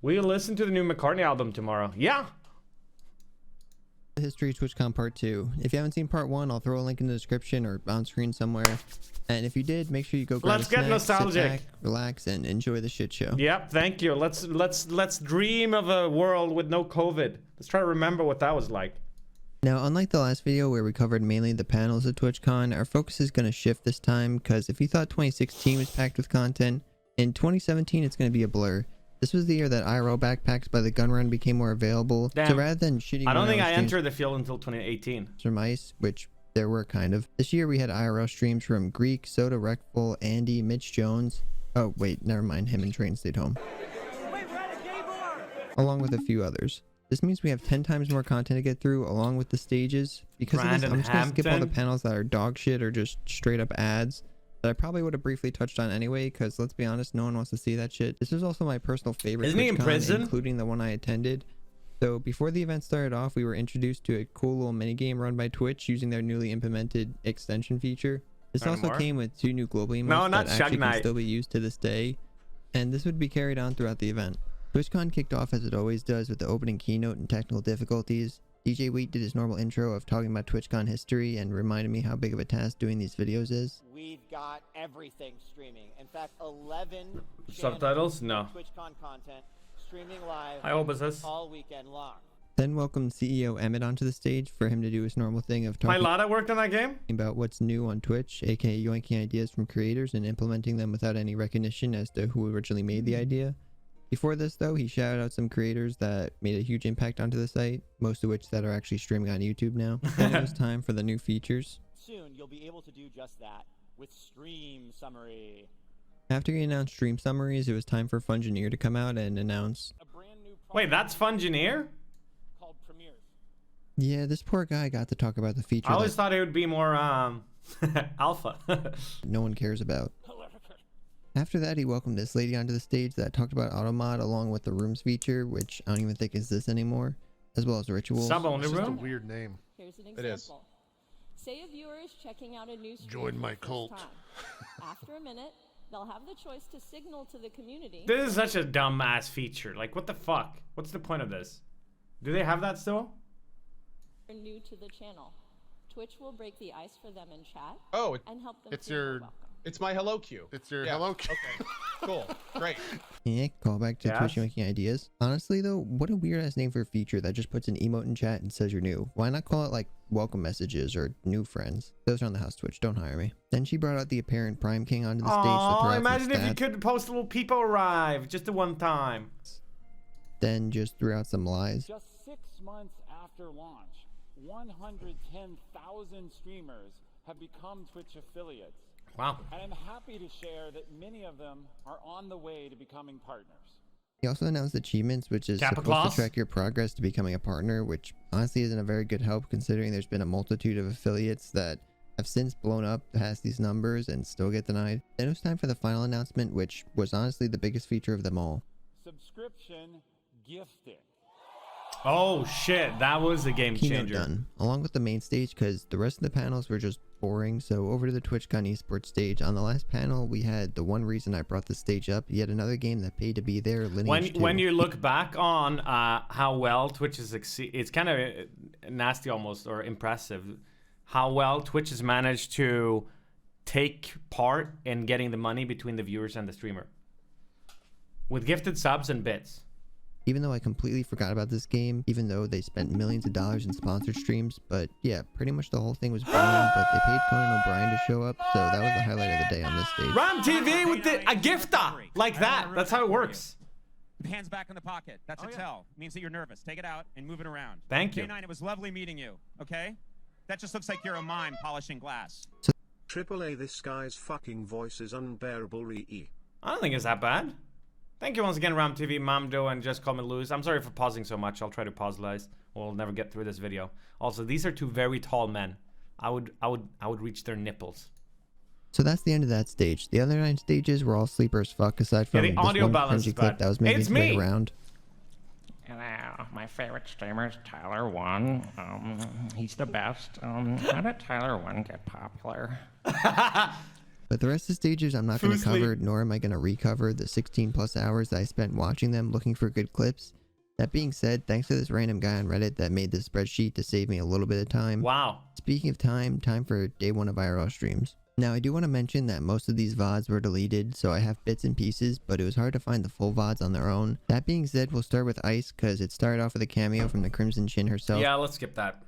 We'll listen to the new McCartney album tomorrow. Yeah. History TwitchCon Part 2. If you haven't seen Part 1, I'll throw a link in the description or on screen somewhere. And if you did, make sure you go grab Let's a get snack, nostalgic. sit back, relax, and enjoy the shit show. Yep, thank you. Let's dream of a world with no COVID. Let's try to remember what that was like. Now, unlike the last video where we covered mainly the panels at TwitchCon, our focus is going to shift this time, because if you thought 2016 was packed with content, in 2017 it's going to be a blur. This was the year that IRL backpacks by the gun run became more available. Damn. So rather than shitty I don't think I streams entered the field until 2018. from ice, which there were kind of. This year we had IRL streams from Greek, Soda Rectful, Andy, Mitch Jones. Oh wait, never mind, him and Train stayed home. Along with a few others. This means we have 10 times more content to get through along with the stages. Because of this, I'm just going to skip all the panels that are dog shit or just straight up ads that I probably would have briefly touched on anyway, because let's be honest, no one wants to see that shit. This is also my personal favorite. Isn't he in prison? Including the one I attended. So before the event started off, we were introduced to a cool little minigame run by Twitch using their newly implemented extension feature. This also came with 2 new global emotes that actually can still be used to this day, and this would be carried on throughout the event. TwitchCon kicked off as it always does with the opening keynote and technical difficulties. DJ Wheat did his normal intro of talking about TwitchCon history and reminded me how big of a task doing these videos is. We've got everything streaming. In fact, 11 subtitles? No. TwitchCon content streaming live I hope it's this. all weekend long. Then welcomed CEO Emmett onto the stage for him to do his normal thing of talking My Lada worked on that game? about what's new on Twitch, aka yoinking ideas from creators and implementing them without any recognition as to who originally made the idea. Before this though, he shouted out some creators that made a huge impact onto the site, most of which that are actually streaming on YouTube now. Then it was time for the new features. Soon, you'll be able to do just that with Stream Summary. After he announced stream summaries, it was time for Fungineer to come out and announce. A brand new Wait, that's Fungineer? called Premieres. Yeah, this poor guy got to talk about the feature I always that thought it would be more alpha. no one cares about. After that, he welcomed this lady onto the stage that talked about AutoMod along with the Rooms feature, which I don't even think exists anymore, as well as Rituals. Sub only It's just a room? weird name. Here's an It is. example. Say a viewer is checking out a new stream Join for my the first cult. time. After a minute, they'll have the choice to signal to the community. This is such a dumb ass feature. Like, what the fuck? What's the point of this? Do they have that still? They're new to the channel. Twitch will break the ice for them in chat Oh, and help them it's feel more your- welcome. it's my hello cue. It's your Yeah. hello cue. Okay, cool, great. Yeah, call back to Yes. Twitch yoinking ideas. Honestly though, what a weird ass name for a feature that just puts an emote in chat and says you're new. Why not call it like welcome messages or new friends? Those are on the house Twitch, don't hire me. Then she brought out the apparent Prime King onto the stage to throw Oh, out some imagine if you stats, could post a little people arrive just the one time. then just threw out some lies. Just 6 months after launch, 110,000 streamers have become Twitch affiliates. Wow. And I'm happy to share that many of them are on the way to becoming partners. He also announced achievements, which is Kappa supposed class? to track your progress to becoming a partner, which honestly isn't a very good help considering there's been a multitude of affiliates that have since blown up past these numbers and still get denied. Then it was time for the final announcement, which was honestly the biggest feature of them all. Subscription gifting. Oh shit, that was a game Keynote changer. done, along with the main stage, because the rest of the panels were just boring. So over to the TwitchCon esports stage. On the last panel, we had the one reason I brought the stage up, yet another game that paid to be there, Lineage 2. When you look back on how well Twitch is it's kind of nasty almost, or impressive, how well Twitch has managed to take part in getting the money between the viewers and the streamer with gifted subs and bits. Even though I completely forgot about this game, even though they spent millions of dollars in sponsored streams, but yeah, pretty much the whole thing was boring, but they paid Conan O'Brien to show up, so that was the highlight of the day on this stage. Ram TV with a gifta like that. That's how it works. Hands back in the pocket. That's a tell. Means that you're nervous. Take it out and move it around. Thank you. K9, it was lovely meeting you. Okay? That just looks like you're a mime polishing glass. AAA, this guy's fucking voice is unbearable. I don't think it's that bad. Thank you once again, Ram TV, Mamdo, and Just Call Me Luz. I'm sorry for pausing so much. I'll try to pause less. We'll never get through this video. Also, these are 2 very tall men. I would reach their nipples. So that's the end of that stage. The other 9 stages were all sleeper as fuck, aside from the this audio one balance cringy is clip bad. that was making It's its way me. around. Hello, my favorite streamer is Tyler1. He's the best. How did Tyler1 get popular? But the rest of the stages I'm not going to cover, nor am I going to recover the 16+ hours that I spent watching them looking for good clips. That being said, thanks to this random guy on Reddit that made this spreadsheet to save me a little bit of time. Wow. Speaking of time for day 1 of IRL streams. Now, I do want to mention that most of these VODs were deleted, so I have bits and pieces, but it was hard to find the full VODs on their own. That being said, we'll start with Ice, because it started off with a cameo from the Crimson Chin herself. Yeah, let's skip that.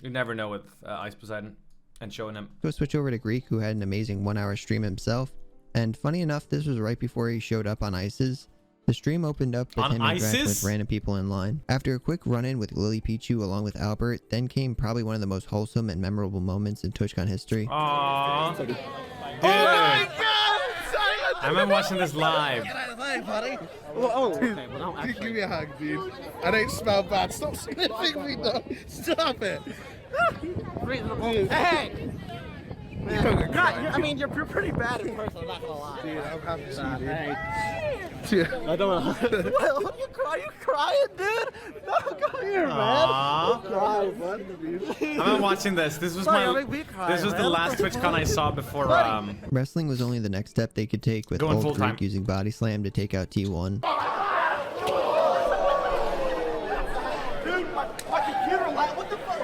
You never know with Ice Poseidon and showing him. We'll switch over to Greek, who had an amazing 1-hour stream himself. And funny enough, this was right before he showed up on Ice's. The stream opened up with him interacting with random people in line. After a quick run-in with Lily Pichu along with Albert, then came probably one of the most wholesome and memorable moments in TwitchCon history. Aww. Dude. Oh my God! I'm not watching this live. Buddy. Dude, give me a hug, dude. I don't smell bad. Stop sniffing me, though. Stop it. Hey! I mean, you're pretty bad in person, I'm not gonna lie. Dude, I'm happy to see you, dude. Hey. Dude. I don't want to. Are you crying, dude? No, come here, man. I'm crying, bud. I'm not watching this. This was the last TwitchCon I saw before. Wrestling was only the next step they could take, with old Greek using Body Slam to take out T1. Dude, my computer light. What the fuck?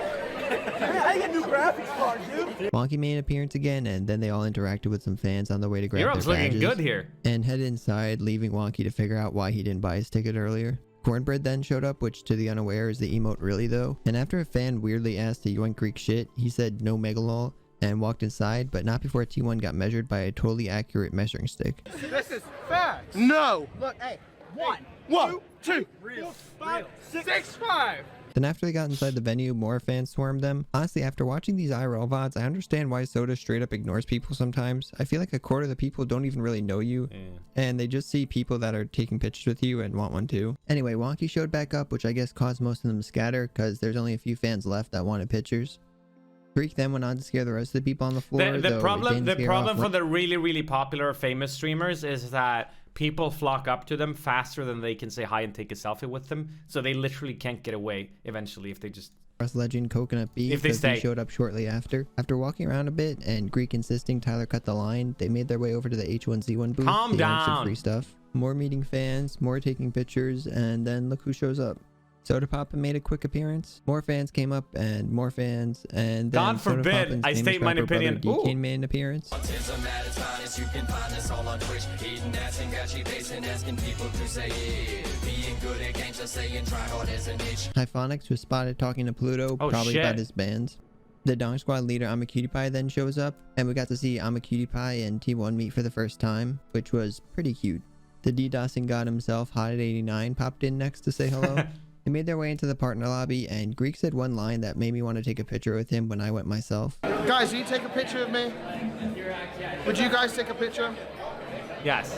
I get new graphics card, dude. Wonky made an appearance again, and then they all interacted with some fans on the way to grab Europe's their badges. Looking good here. And headed inside, leaving Wonky to figure out why he didn't buy his ticket earlier. Cornbread then showed up, which to the unaware is the emote really though. And after a fan weirdly asked to yoink Greek shit, he said no megalol and walked inside, but not before T1 got measured by a totally accurate measuring stick. This is facts. No. Look, hey. 1, 2, 3, 4, 5, 6, 5. Then after they got inside the venue, more fans swarmed them. Honestly, after watching these IRL VODs, I understand why Soda straight up ignores people sometimes. I feel like a quarter of the people don't even really know you, and they just see people that are taking pictures with you and want one too. Anyway, Wonky showed back up, which I guess caused most of them to scatter, because there's only a few fans left that wanted pictures. Greek then went on to scare the rest of the people on the floor. The problem for the really popular famous streamers is that people flock up to them faster than they can say hi and take a selfie with them, so they literally can't get away eventually if they just legend Coconut Beef, because he showed up shortly after. After walking around a bit and Greek insisting Tyler cut the line, they made their way over to the H1Z1 booth. Calm down. Some free stuff, more meeting fans, more taking pictures, and then look who shows up. Soda Papa made a quick appearance. More fans came up, and more fans, and then God forbid I state my opinion. DK made an appearance. Hyphonics was spotted talking to Pluto, probably about his bands. The Dong Squad leader AmaCutiePie then shows up, and we got to see AmaCutiePie and T1 meet for the first time, which was pretty cute. The DDoSing god himself, Hot at 89, popped in next to say hello. They made their way into the partner lobby, and Greek said one line that made me want to take a picture with him when I went myself. Guys, will you take a picture of me? Would you guys take a picture? Yes.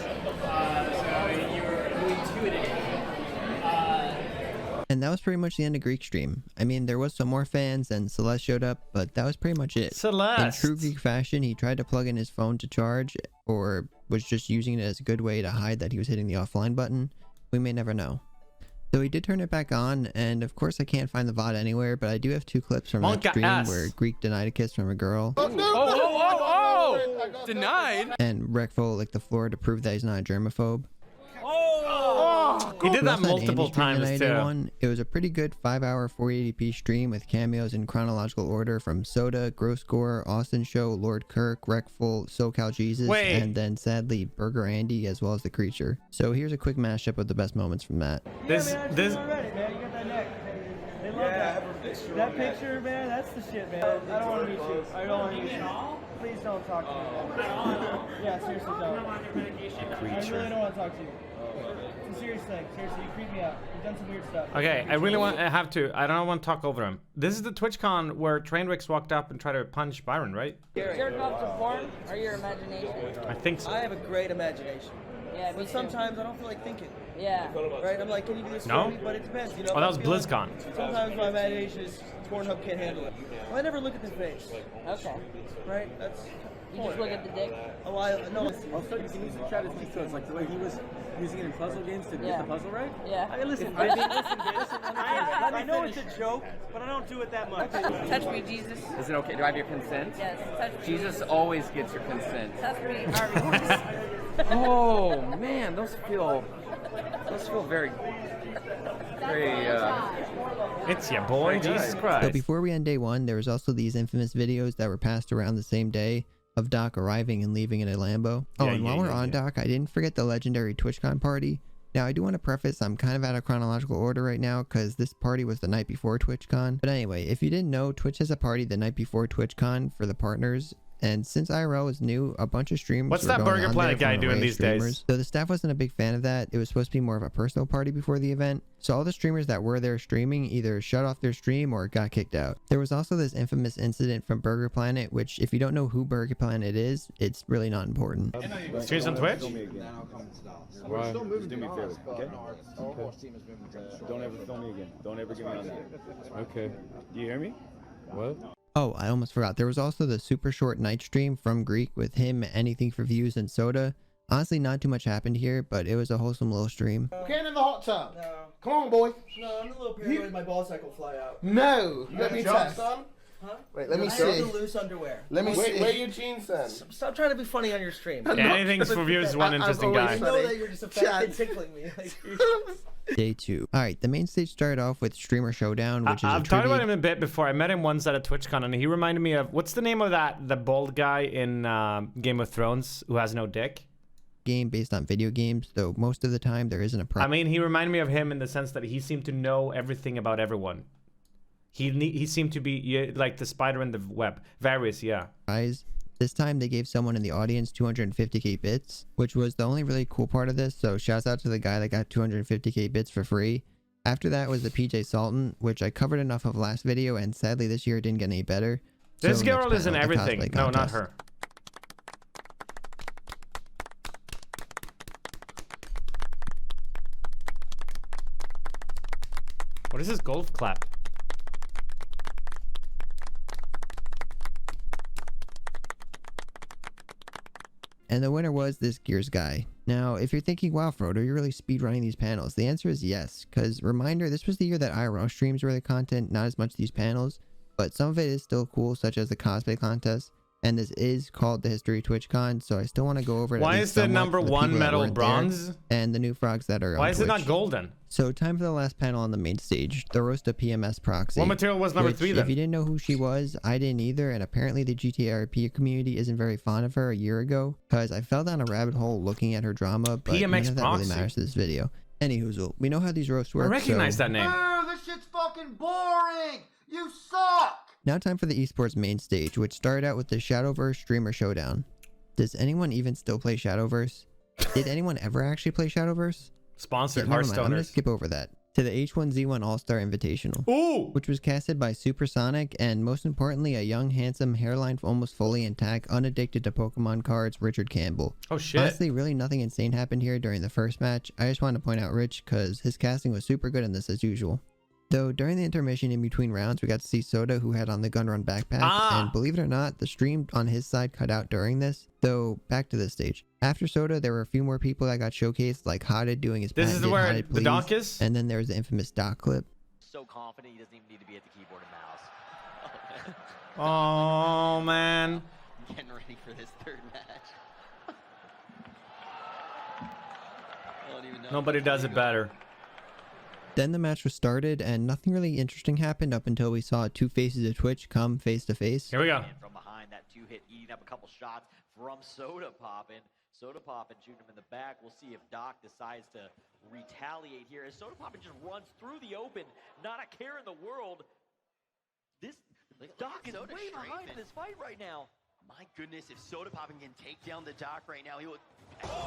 And that was pretty much the end of Greek stream. I mean, there was some more fans, and Celeste showed up, but that was pretty much it. Celeste! In true Greek fashion, he tried to plug in his phone to charge, or was just using it as a good way to hide that he was hitting the offline button. We may never know. So he did turn it back on, and of course I can't find the VOD anywhere, but I do have 2 clips from that stream where Greek denied a kiss from a girl. Oh! Denied? And Rekfo licked the floor to prove that he's not a germaphobe. He did that multiple times too. It was a pretty good 5-hour 480p stream with cameos in chronological order from Soda, Gross Gore, Austin Show, Lord Kirk, Rekful, SoCal Jesus, and then sadly Burger Andy, as well as The Creature. So here's a quick mashup of the best moments from that. That picture, man, that's the shit, man. I don't want to meet you. I don't want to meet you. Please don't talk to me. Yeah, seriously, don't. I really don't want to talk to you. It's a serious thing. Seriously, you creep me out. You've done some weird stuff. Okay, I don't want to talk over him. This is the TwitchCon where Trainwreck's walked up and tried to punch Byron, right? Jerk off to porn or your imagination? I think so. I have a great imagination. Yeah, but sometimes I don't feel like thinking. Yeah. Right? I'm like, can you do this for me? But it depends, you know? Oh, that was BlizzCon. Sometimes my imagination is Pornhub can't handle it. Well, I never look at the face. Okay. Right? That's... You just look at the dick? Oh, no. Also, you can use the chat as keystones, like the way he was Using it in puzzle games to Yeah. get the puzzle right? Yeah. I mean, listen, I know it's a joke, but I don't do it that much. Touch me, Jesus. Is it okay? Do I have your consent? Yes, touch me. Jesus always gets your consent. Touch me, Harvey. Oh man, those feel very. It's your boy, Jesus Christ. So before we end day one, there was also these infamous videos that were passed around the same day of Doc arriving and leaving in a Lambo. Oh, and while we're on Doc, I didn't forget the legendary TwitchCon party. Now, I do want to preface, I'm kind of out of chronological order right now because this party was the night before TwitchCon. But anyway, if you didn't know, Twitch has a party the night before TwitchCon for the partners. And since IRL was new, a bunch of streamers What's that Burger Planet guy doing these days? So the staff wasn't a big fan of that. It was supposed to be more of a personal party before the event. So all the streamers that were there streaming either shut off their stream or got kicked out. There was also this infamous incident from Burger Planet, which if you don't know who Burger Planet is, it's really not important. Streams on Twitch? Why? Just do me a favor, okay? Don't ever film me again. Don't ever get me on there. Okay. Do you hear me? What? Oh, I almost forgot. There was also the super short night stream from Greek with him, anything for views and soda. Honestly, not too much happened here, but it was a wholesome little stream. Get in the hot tub. No. Come on, boy. No, I'm a little paranoid my ball sack will fly out. No. Let me test. Huh? Wait, let me I see. have the loose underwear. Let me see. Wear your jeans then. Stop trying to be funny on your stream. Yeah, anything's for views, one interesting guy. I know that you're just a fat kid tickling me. Day 2. Alright, the main stage started off with Streamer Showdown, which is I've talked about him a bit before. I met him once at a TwitchCon, and he reminded me of... What's the name of the bald guy in Game of Thrones who has no dick? Game based on video games, though most of the time there isn't a problem. I mean, he reminded me of him in the sense that he seemed to know everything about everyone. He seemed to be like the spider in the web. Various, yeah. This time they gave someone in the audience 250k bits, which was the only really cool part of this, so shouts out to the guy that got 250k bits for free. After that was the PJ Sultan, which I covered enough of last video, and sadly this year it didn't get any better. This so girl is in everything. No, not her. What is this golf clap? And the winner was this Gears guy. Now, if you're thinking, wow, Frodo, you're really speedrunning these panels, the answer is yes. Because, reminder, this was the year that IRL streams were the content, not as much these panels. But some of it is still cool, such as the cosplay contest. And this is called the History TwitchCon, so I still want to go over it. Why is the number one medal bronze? And the new frogs that are Why on is Twitch. it not golden? So time for the last panel on the main stage, the roast of PMS Proxy. What material was number 3 then? If you didn't know who she was, I didn't either, and apparently the GTA RP community isn't very fond of her a year ago, because I fell down a rabbit hole looking at her drama, but none of that really matters to this video. Anyhoozle, we know how these roasts work. I recognize that name. This shit's fucking boring! You suck! Now time for the esports main stage, which started out with the Shadowverse Streamer Showdown. Does anyone even still play Shadowverse? Did anyone ever actually play Shadowverse? Sponsored Hearthstoners. I'm gonna skip over that. To the H1Z1 All-Star Invitational. Ooh! Which was casted by Supersonic, and most importantly, a young, handsome, hairline almost fully intact, unaddicted to Pokemon cards, Richard Campbell. Oh shit. Honestly, really nothing insane happened here during the first match. I just wanted to point out Rich, because his casting was super good in this as usual. Though during the intermission in between rounds, we got to see Soda, who had on the Gun Run backpack, and believe it or not, the stream on his side cut out during this. Though, back to this stage. After Soda, there were a few more people that got showcased, like Hodded doing his This is where the doc is? And then there's the infamous doc clip. So confident he doesn't even need to be at the keyboard and mouse. Oh, man. Getting ready for this third match. I don't even know. Nobody does it better. Then the match was started, and nothing really interesting happened up until we saw two faces of Twitch come face to face. Here we go. And from behind, that 2-hit eating up a couple shots from Soda Poppin'. Soda Poppin' shooting him in the back. We'll see if Doc decides to retaliate here. As Soda Poppin' just runs through the open, not a care in the world. This Doc is way behind in this fight right now. My goodness, if Soda Poppin' can take down the Doc right now, he will...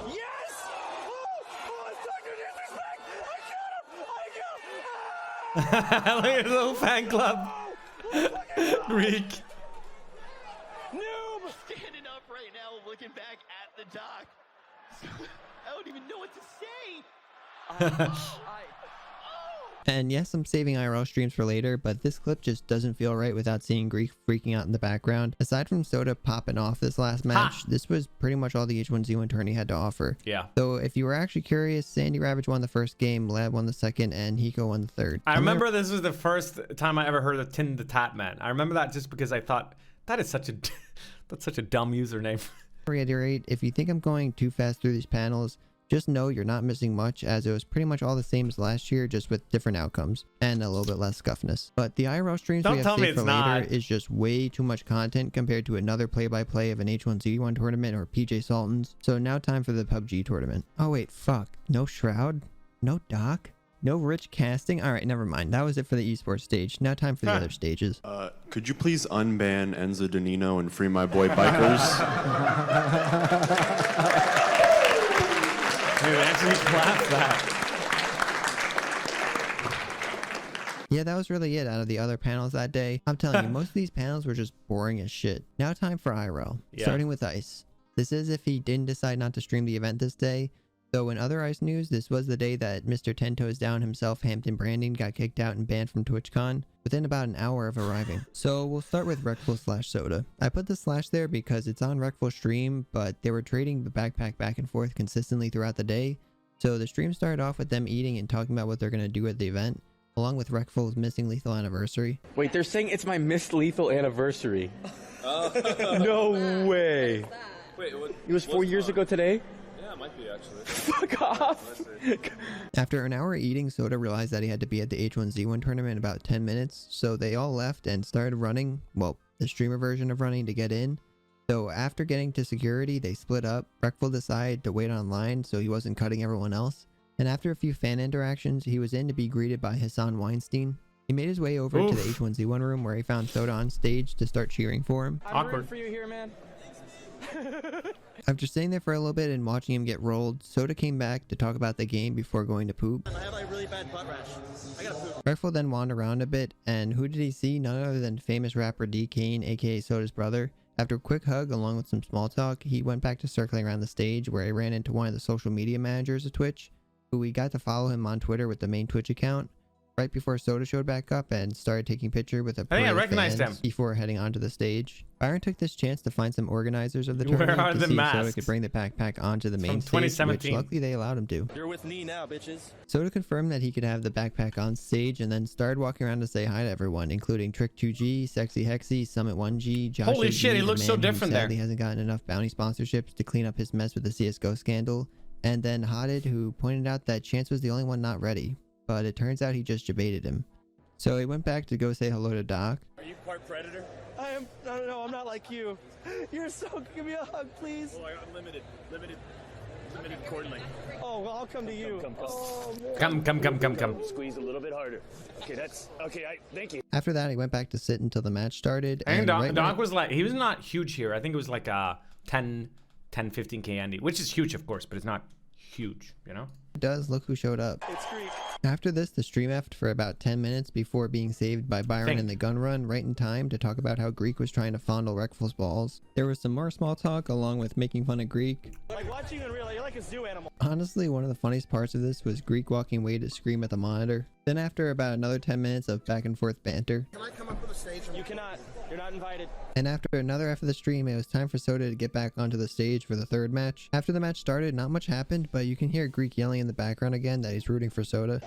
Yes! Oh, it's such a disrespect! I got him! Look at the little fan club. Greek. Noob! Standing up right now, looking back at the Doc. I don't even know what to say. And yes, I'm saving IRL streams for later, but this clip just doesn't feel right without seeing Greek freaking out in the background. Aside from Soda popping off this last match, this was pretty much all the H1Z1 tourney had to offer. Yeah. So if you were actually curious, Sandy Ravage won the first game, Lab won the second, and Hiko won the third. I remember this was the first time I ever heard of Tin the Tat Man. I remember that just because I thought that is such a that's such a dumb username. Reiterate, if you think I'm going too fast through these panels, just know you're not missing much, as it was pretty much all the same as last year, just with different outcomes and a little bit less scuffness. But the IRL streams we have saved for later is just way too much content compared to another play-by-play of an H1Z1 tournament or PJ Sultan's. So now time for the PUBG tournament. Oh wait, fuck. No Shroud? No Doc? No Rich casting? Alright, never mind. That was it for the esports stage. Now time for the other stages. Could you please unban Enzo Danino and free my boy Bikers? Dude, actually clap that. Yeah, that was really it out of the other panels that day. I'm telling you, most of these panels were just boring as shit. Now time for IRL. Yeah. Starting with Ice. This is if he didn't decide not to stream the event this day. So in other Ice news, this was the day that Mr. 10 Toes Down himself, Hampton Branding, got kicked out and banned from TwitchCon within about an hour of arriving. So we'll start with Reckful/Soda. I put the slash there because it's on Reckful's stream, but they were trading the backpack back and forth consistently throughout the day. So the stream started off with them eating and talking about what they're going to do at the event, along with Reckful's missing lethal anniversary. Wait, they're saying it's my missed lethal anniversary. No way. Wait, it was 4 years ago today? Yeah, it might be actually. Fuck off. After an hour eating, Soda realized that he had to be at the H1Z1 tournament in about 10 minutes, so they all left and started running, well, the streamer version of running to get in. So after getting to security, they split up. Reckful decided to wait online so he wasn't cutting everyone else. And after a few fan interactions, he was in to be greeted by Hassan Weinstein. He made his way over to the H1Z1 room where he found Soda on stage to start cheering for him. I'm rooting for you here, man. After sitting there for a little bit and watching him get rolled, Soda came back to talk about the game before going to poop. I have like really bad butt rash. I gotta poop. Reckful then wandered around a bit, and who did he see? None other than famous rapper D. Kane, aka Soda's brother. After a quick hug along with some small talk, he went back to circling around the stage where he ran into one of the social media managers of Twitch, who we got to follow him on Twitter with the main Twitch account. Right before Soda showed back up and started taking picture with a parade of fans before heading onto the stage. Byron took this chance to find some organizers of the tournament to see if Soda could bring the backpack onto the main stage, which luckily they allowed him to. You're with me now, bitches. Soda confirmed that he could have the backpack on stage and then started walking around to say hi to everyone, including Trick2G, Sexy Hexy, Summit 1G, Josh. Holy shit, he looks so different there. He hasn't gotten enough bounty sponsorships to clean up his mess with the CSGO scandal. And then Hodded, who pointed out that Chance was the only one not ready, but it turns out he just debated him. So he went back to go say hello to Doc. Are you part predator? I am. No, I'm not like you. You're so. Give me a hug, please. Oh, I got limited accordingly. Oh, well, I'll come to you. Come. Oh, Come. Squeeze a little bit harder. Okay, that's okay. Thank you. After that, he went back to sit until the match started. And Doc was like, he was not huge here. I think it was like a 10-15k Andy, which is huge, of course, but it's not huge, you know? It does. Look who showed up. It's Greek. After this, the stream effed for about 10 minutes before being saved by Byron in the gun run right in time to talk about how Greek was trying to fondle Reckful's balls. There was some more small talk along with making fun of Greek. Like watching you in real life, you're like a zoo animal. Honestly, one of the funniest parts of this was Greek walking away to scream at the monitor. Then after about another 10 minutes of back and forth banter. Can I come up to the stage? You cannot. You're not invited. And after another after the stream, it was time for Soda to get back onto the stage for the third match. After the match started, not much happened, but you can hear Greek yelling in the background again that he's rooting for Soda.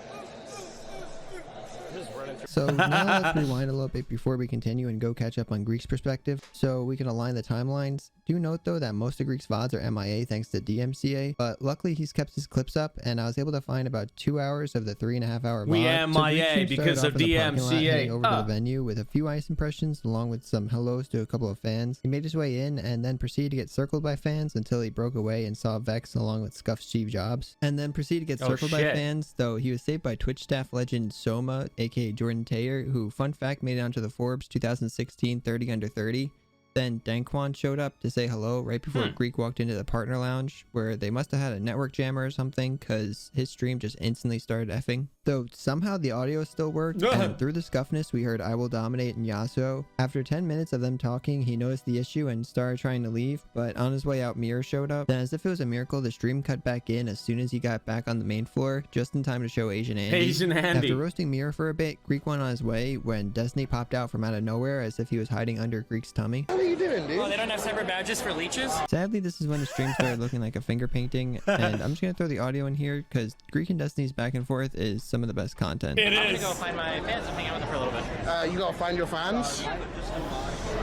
So now let's rewind a little bit before we continue and go catch up on Greek's perspective so we can align the timelines. Do note though that most of Greek's VODs are MIA thanks to DMCA, but luckily he's kept his clips up and I was able to find about 2 hours of the 3.5 hour VOD. We MIA because of DMCA. Over to the venue with a few Ice impressions along with some hellos to a couple of fans. He made his way in and then proceeded to get circled by fans until he broke away and saw Vex along with Scuff's Steve Jobs. And then proceeded to get circled by fans, though he was saved by Twitch staff legend Soma, aka Jordan Taylor, who, fun fact, made it onto the Forbes 2016 30 Under 30. Then Dankwan showed up to say hello right before Greek walked into the partner lounge, where they must have had a network jammer or something, because his stream just instantly started effing. Though somehow the audio still worked, and through the scuffness we heard I Will Dominate and Yasuo. After 10 minutes of them talking, he noticed the issue and started trying to leave, but on his way out Mirror showed up. Then as if it was a miracle, the stream cut back in as soon as he got back on the main floor, just in time to show Asian Andy. Asian Andy. After roasting Mirror for a bit, Greek went on his way when Destiny popped out from out of nowhere as if he was hiding under Greek's tummy. What are you doing, dude? Oh, they don't have separate badges for leeches? Sadly, this is when the stream started looking like a finger painting, and I'm just gonna throw the audio in here because Greek and Destiny's back and forth is some of the best content. I'm gonna go find my fans and hang out with them for a little bit. You gotta find your fans?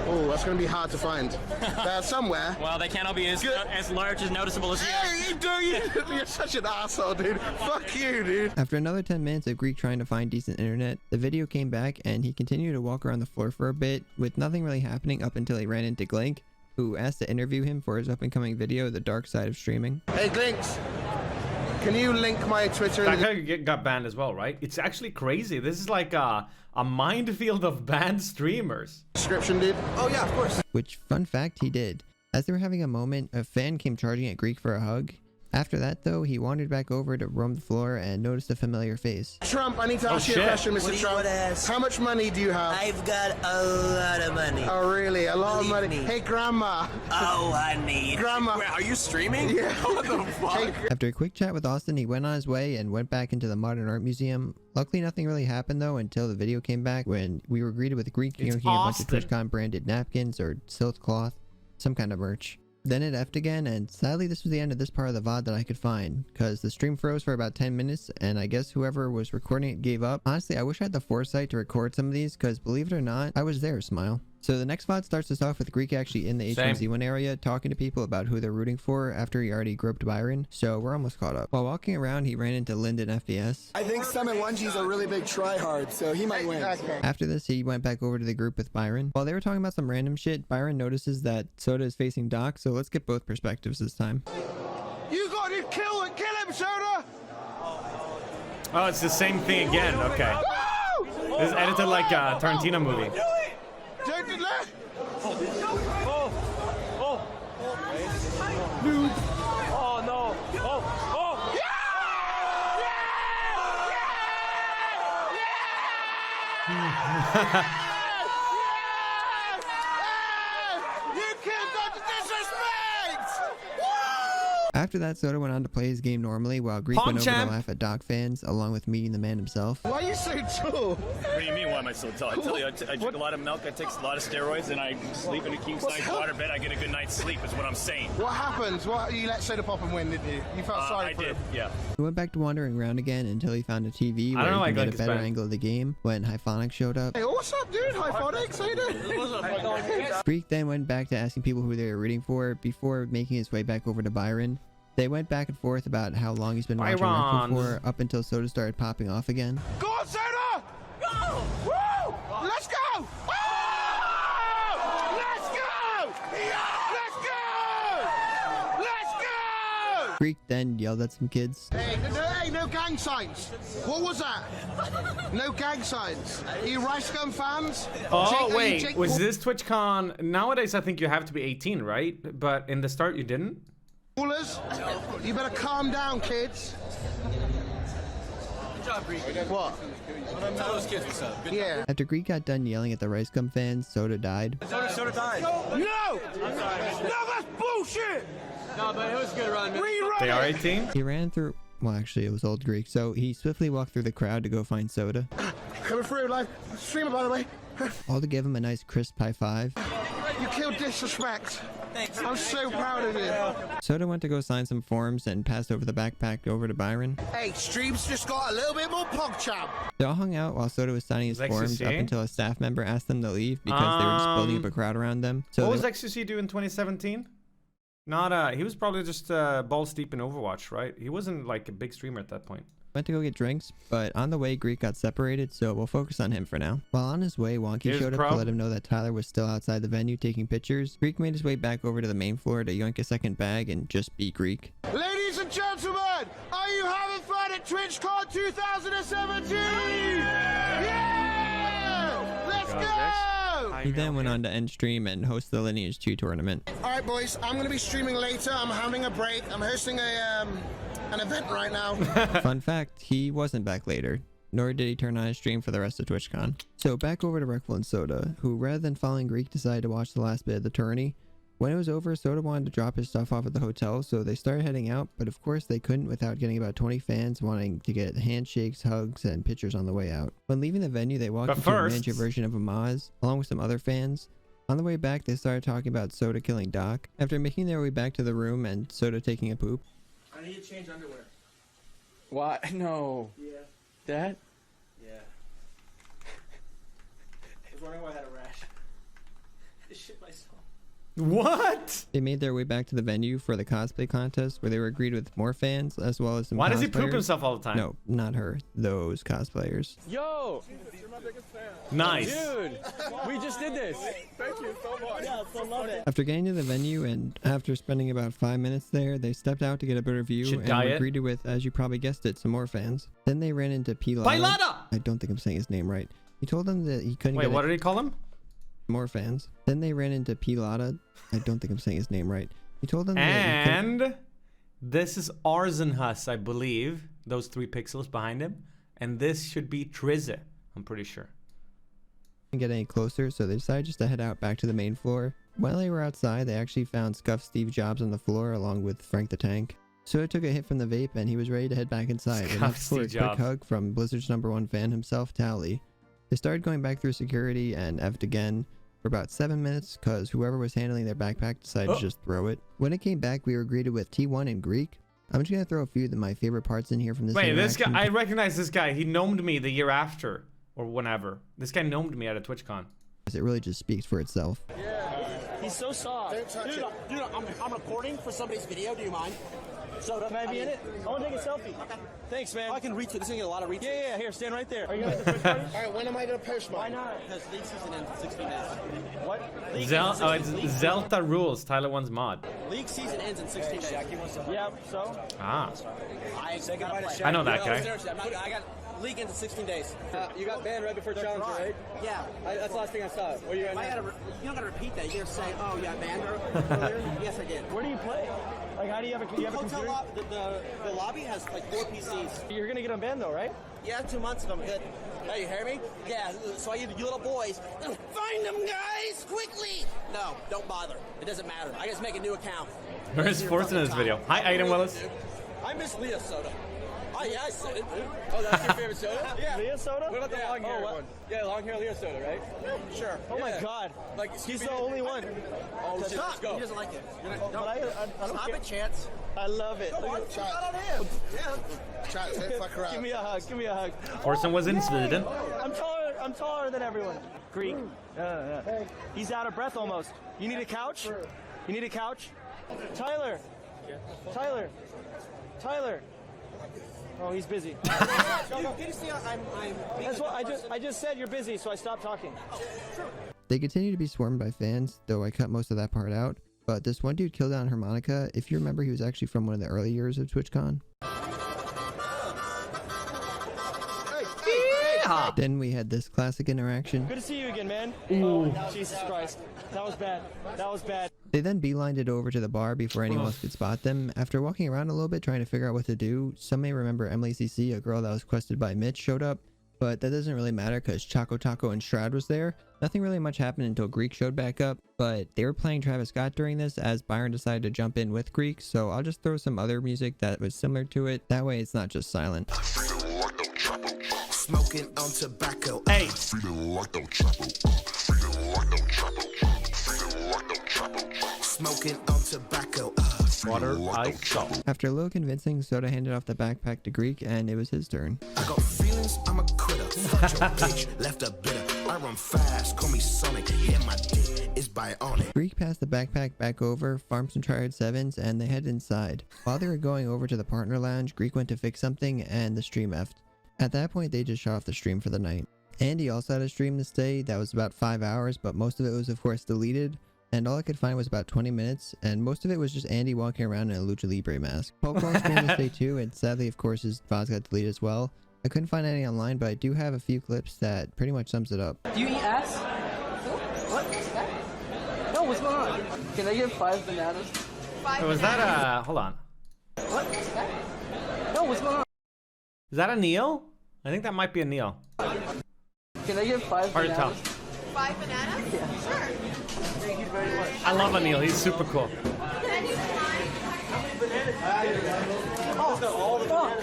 Oh, that's gonna be hard to find. They're somewhere. Well, they can't all be as large as noticeable as you. Hey, you're such an asshole, dude. Fuck you, dude. After another 10 minutes of Greek trying to find decent internet, the video came back and he continued to walk around the floor for a bit, with nothing really happening up until he ran into Glink, who asked to interview him for his up-and-coming video, The Dark Side of Streaming. Hey, Glinks. Can you link my Twitter? That guy got banned as well, right? It's actually crazy. This is like a minefield of banned streamers. Description, dude. Oh yeah, of course. Which, fun fact, he did. As they were having a moment, a fan came charging at Greek for a hug. After that, though, he wandered back over to roam the floor and noticed a familiar face. Trump, I need to ask you a question, Mr. Trump. How much money do you have? I've got a lot of money. Oh, really? A lot of money. Hey, Grandma. Oh, honey. Grandma. Wait, are you streaming? Yeah. What the fuck? After a quick chat with Austin, he went on his way and went back into the Modern Art Museum. Luckily, nothing really happened, though, until the video came back when we were greeted with Greek yanking a bunch of TwitchCon branded napkins or silk cloth, some kind of merch. Then it effed again, and sadly this was the end of this part of the VOD that I could find, because the stream froze for about 10 minutes, and I guess whoever was recording it gave up. Honestly, I wish I had the foresight to record some of these, because believe it or not, I was there, Smile. So the next VOD starts us off with Greek actually in the H1Z1 area, talking to people about who they're rooting for after he already groped Byron, so we're almost caught up. While walking around, he ran into Lyndon FBS. I think Summon Lungy's a really big tryhard, so he might win. After this, he went back over to the group with Byron. While they were talking about some random shit, Byron notices that Soda is facing Doc, so let's get both perspectives this time. You got to kill him, Soda! Oh, it's the same thing again. Okay. This is edited like a Tarantino movie. Don't do that! Dude. Oh, no. Oh. You killed Dr. Disrespect! After that, Soda went on to play his game normally, while Greek went over to laugh at Doc fans, along with meeting the man himself. Why are you so tall? What do you mean, why am I so tall? I tell you, I drink a lot of milk, I take a lot of steroids, and I sleep in a king-size waterbed. I get a good night's sleep, is what I'm saying. What happens? What, you let Soda Pop and win, didn't you? You felt sorry for him. I did, yeah. He went back to wandering around again until he found a TV where he could get a better angle of the game when Hyphonic showed up. Hey, what's up, dude? Hyphonic, Soda? What's up, Greek then went back to asking people who they were rooting for before making his way back over to Byron. They went back and forth about how long he's been watching Record for, up until Soda started popping off again. Go on, Soda! Go! Woo! Let's go! Oh! Let's go! Let's go! Let's go! Greek then yelled at some kids. Hey, no gang signs. What was that? No gang signs. Are you Rice Gum fans? Oh, wait. Was this TwitchCon? Nowadays, I think you have to be 18, right? But in the start, you didn't? You better calm down, kids. Good job, Greek. What? Tell those kids what's up. Yeah. After Greek got done yelling at the Rice Gum fans, Soda died. Soda died. No! No, that's bullshit! No, but it was a good run, man. They are 18? He ran through... Well, actually, it was old Greek, so he swiftly walked through the crowd to go find Soda. Coming through, live streamer, by the way. All to give him a nice crisp high five. You killed Disrespect. Thanks. I'm so proud of you. Soda went to go sign some forms and passed over the backpack over to Byron. Hey, stream's just got a little bit more PogChamp. They all hung out while Soda was signing his forms up until a staff member asked them to leave because they were just building up a crowd around them. So what was XQC doing in 2017? Not he was probably just balls deep in Overwatch, right? He wasn't like a big streamer at that point. Went to go get drinks, but on the way Greek got separated, so we'll focus on him for now. While on his way, Wonky showed up to let him know that Tyler was still outside the venue taking pictures. Greek made his way back over to the main floor to yoink a second bag and just be Greek. Ladies and gentlemen, are you having fun at TwitchCon 2017? Yeah! Let's go! He then went on to end stream and host the Lineage 2 tournament. All right, boys, I'm going to be streaming later. I'm having a break. I'm hosting an event right now. Fun fact, he wasn't back later, nor did he turn on his stream for the rest of TwitchCon. So back over to Reckful and Soda, who rather than following Greek decided to watch the last bit of the tourney. When it was over, Soda wanted to drop his stuff off at the hotel, so they started heading out, but of course they couldn't without getting about 20 fans wanting to get handshakes, hugs, and pictures on the way out. When leaving the venue, they walked into a miniature version of Amaz, along with some other fans. On the way back, they started talking about Soda killing Doc. After making their way back to the room and Soda taking a poop. I need to change underwear. What? No. Yeah. That? Yeah. I was wondering why I had a rash. I shit myself. What? They made their way back to the venue for the cosplay contest, where they were greeted with more fans as well as some Why cosplayers. does he poop himself all the time? No, not her. Those cosplayers. Yo! You're my biggest fan. Nice. Dude, we just did this. Thank you so much. Yeah, so love it. After getting to the venue and after spending about 5 minutes there, they stepped out to get a better view Should and diet. were greeted with, as you probably guessed it, some more fans. Then they ran into Pilata. I don't think I'm saying his name right. He told them that he couldn't Wait, what did he call him? more fans. Then they ran into Pilata. I don't think I'm saying his name right. He told them that and this is Arzenhus, I believe. Those 3 pixels behind him. And this should be Trizze, I'm pretty sure. Couldn't get any closer, so they decided just to head out back to the main floor. While they were outside, they actually found scuffed Steve Jobs on the floor along with Frank the Tank. So it took a hit from the vape and he was ready to head back inside. And that's for a quick hug from Blizzard's #1 fan himself, Tally. They started going back through security and effed again for about 7 minutes because whoever was handling their backpack decided to just throw it. When it came back, we were greeted with T1 in Greek. I'm just going to throw a few of my favorite parts in here from this Wait, this guy, I recognize this guy. He gnomed me the year after or whenever. This guy gnomed me at a TwitchCon. It really just speaks for itself. Yeah, he's so soft. Dude, I'm recording for somebody's video. Do you mind? Soda, can I be in it? I want to take a selfie. Okay. Thanks, man. I can retweet. This is going to get a lot of retweets. Yeah, here, stand right there. Are you going to Twitch party? All right, when am I going to post mine? Why not? Because league season ends in 16 days. What? It's Zelta rules. Tyler wants mod. League season ends in 16 days. Yeah, so? Ah. I know that guy. Seriously, I got league ends in 16 days. You got banned right before Challenger, right? Yeah. That's the last thing I saw. Where you at now? You don't got to repeat that. You got to say, oh, you got banned earlier? Yes, I did. Where do you play? Like, how do you have a computer? The lobby has like 4 PCs. You're gonna get them banned though, right? Yeah, 2 months of them. Good. Hey, you hear me? Yeah. So you little boys, find them guys quickly. No, don't bother. It doesn't matter. I just make a new account. Where's Force in this video? Hi, Aiden Willis. I miss Leah Soda. Oh yeah, I said it, dude. Oh, that's your favorite soda? Yeah. Leah Soda? What about the long hair one? Yeah, long hair Leah Soda, right? Yeah, sure. Oh my God. Like he's the only one. Oh shit, let's go. He doesn't like it. Stop it, Chance. I love it. Chat on him. Yeah. Chat, fuck around. Give me a hug. Give me a hug. Orson was in Sweden. I'm taller than everyone. Greek. He's out of breath almost. You need a couch? You need a couch? Tyler. Tyler. Oh, he's busy. That's what I just said. You're busy, so I stopped talking. They continue to be swarmed by fans, though I cut most of that part out. But this one dude killed on harmonica. If you remember, he was actually from one of the early years of TwitchCon. Then we had this classic interaction. Good to see you again, man. Oh, Jesus Christ. That was bad. That was bad. They then beelined it over to the bar before anyone else could spot them. After walking around a little bit trying to figure out what to do, some may remember Emily CC, a girl that was quested by Mitch, showed up. But that doesn't really matter because Choco Taco and Shroud was there. Nothing really much happened until Greek showed back up, but they were playing Travis Scott during this as Byron decided to jump in with Greek, so I'll just throw some other music that was similar to it. That way it's not just silent. Smoking on tobacco. Hey. Smoking on tobacco. Water, ice, salt. After a little convincing, Soda handed off the backpack to Greek, and it was his turn. I got feelings, I'm a quitter. Fuck your bitch, left a bitter. I run fast, call me Sonic. Yeah, my dick is bionic. Greek passed the backpack back over, farmed some Triad 7s, and they headed inside. While they were going over to the partner lounge, Greek went to fix something, and the stream effed. At that point, they just shut off the stream for the night. Andy also had a stream this day that was about 5 hours, but most of it was of course deleted. And all I could find was about 20 minutes, and most of it was just Andy walking around in a Lucha Libre mask. Pokemon streamed this day too, and sadly, of course, his VODs got deleted as well. I couldn't find any online, but I do have a few clips that pretty much sums it up. Do you eat ass? What? on? Can I get 5 bananas? Was that hold on. What? No, what's going on? Is that a Neil? I think that might be a Neil. Can I get 5 Hard to tell. bananas? 5 bananas? Yeah. Sure. Thank you very much. I love a Neil. He's super cool. Can I do 5? Oh, fuck.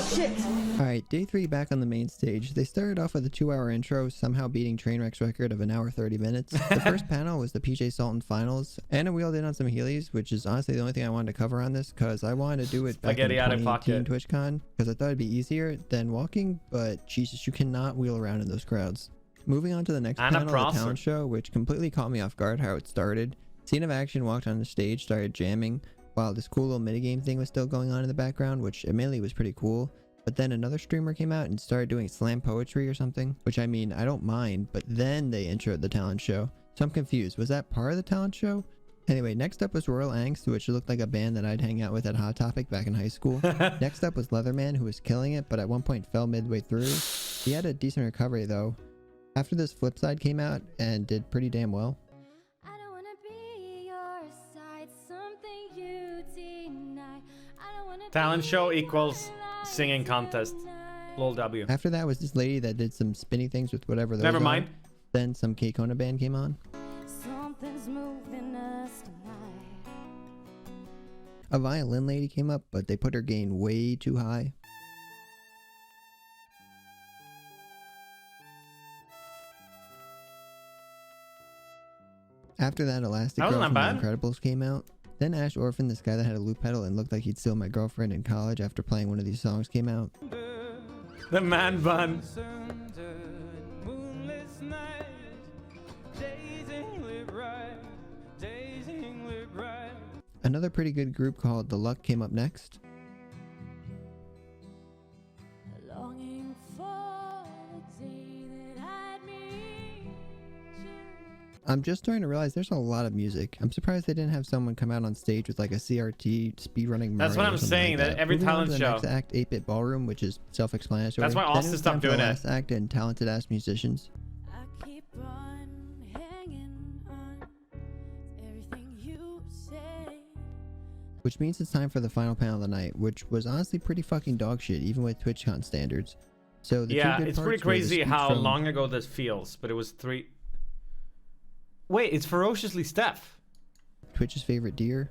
Shit. Alright, day 3 back on the main stage. They started off with a 2-hour intro, somehow beating Trainwreck's record of 1 hour 30 minutes. The first panel was the PJ Sultan finals. Anna wheeled in on some Heelys, which is honestly the only thing I wanted to cover on this, because I wanted to do it back in 2018 TwitchCon, because I thought it'd be easier than walking, but Jesus, you cannot wheel around in those crowds. Moving on to the next panel, the talent show, which completely caught me off guard how it started. Scene of Action walked on the stage, started jamming, while this cool little minigame thing was still going on in the background, which admittedly was pretty cool. But then another streamer came out and started doing slam poetry or something, which I mean, I don't mind, but then they introed the talent show. So I'm confused, was that part of the talent show? Anyway, next up was Royal Angst, which looked like a band that I'd hang out with at Hot Topic back in high school. Next up was Leatherman, who was killing it, but at one point fell midway through. He had a decent recovery though. After this, Flipside came out and did pretty damn well. Talent show equals singing contest. Lil W. After that was this lady that did some spinny things with whatever those Never mind. Then some K-Kona band came on. A violin lady came up, but they put her gain way too high. After that, Elastic Girl from The Incredibles came out. Then Ash Orphan, this guy that had a loop pedal and looked like he'd steal my girlfriend in college after playing one of these songs, came out. The man bun. Another pretty good group called The Luck came up next. I'm just starting to realize there's a lot of music. I'm surprised they didn't have someone come out on stage with like a CRT speedrunning. That's what I'm saying. That every talent show. Next act, 8-Bit Ballroom, which is self-explanatory. That's why Austin stopped doing it. Last act and talented ass musicians. Which means it's time for the final panel of the night, which was honestly pretty fucking dog shit, even with TwitchCon standards. So the yeah, it's pretty crazy how long ago this feels, but it was 3. Wait, it's Ferociously Steph. Twitch's favorite deer.